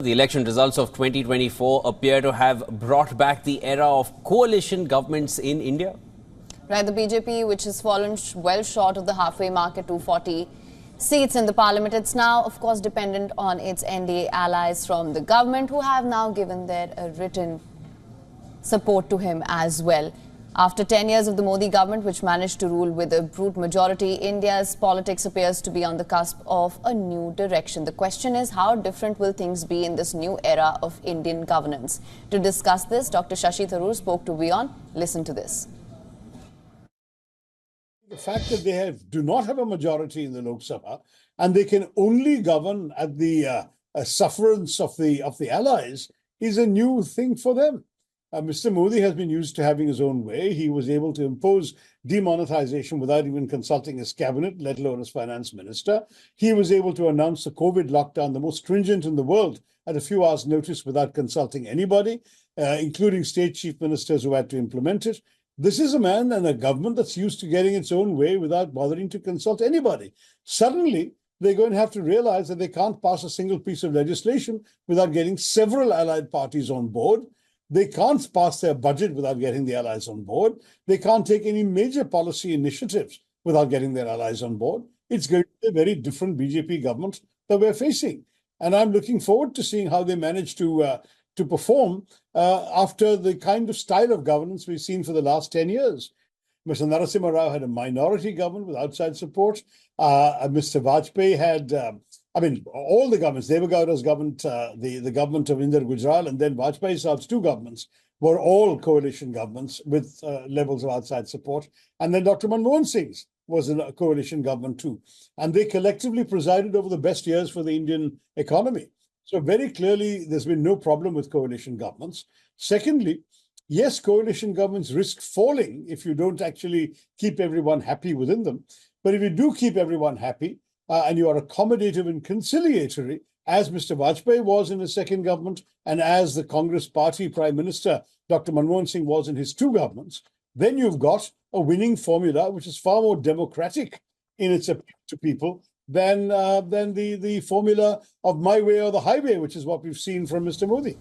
The election results of 2024 appear to have brought back the era of coalition governments in India. Right, the BJP, which has fallen well short of the halfway mark at 240 seats in the parliament, it's now, of course, dependent on its NDA allies from the government, who have now given their written support to him as well. After 10 years of the Modi government, which managed to rule with a brute majority, India's politics appears to be on the cusp of a new direction. The question is, how different will things be in this new era of Indian governance? To discuss this, Dr. Shashi Tharoor spoke to WION. Listen to this. The fact that they do not have a majority in the Lok Sabha and they can only govern at the sufferance of the allies is a new thing for them. Mr. Modi has been used to having his own way. He was able to impose demonetization without even consulting his cabinet, let alone his finance minister. He was able to announce the COVID lockdown, the most stringent in the world, at a few hours' notice without consulting anybody, including state chief ministers who had to implement it. This is a man and a government that's used to getting its own way without bothering to consult anybody. Suddenly, they're going to have to realize that they can't pass a single piece of legislation without getting several allied parties on board. They can't pass their budget without getting the allies on board. They can't take any major policy initiatives without getting their allies on board. It's going to be a very different BJP government that we're facing. And I'm looking forward to seeing how they manage to perform after the kind of style of governance we've seen for the last 10 years. Mr. Narasimha Rao had a minority government with outside support. Mr. Vajpayee had, all the governments, Deve Gowda's government, the government of Inder Gujral, and then Vajpayee Saab's two governments were all coalition governments with levels of outside support. And then Dr. Manmohan Singh's was a coalition government too. And they collectively presided over the best years for the Indian economy. So very clearly, there's been no problem with coalition governments. Secondly, yes, coalition governments risk falling if you don't actually keep everyone happy within them. But if you do keep everyone happy and you are accommodative and conciliatory, as Mr. Vajpayee was in his second government and as the Congress Party Prime Minister, Dr. Manmohan Singh, was in his two governments, then you've got a winning formula which is far more democratic in its appeal to people than the formula of my way or the highway, which is what we've seen from Mr. Modi.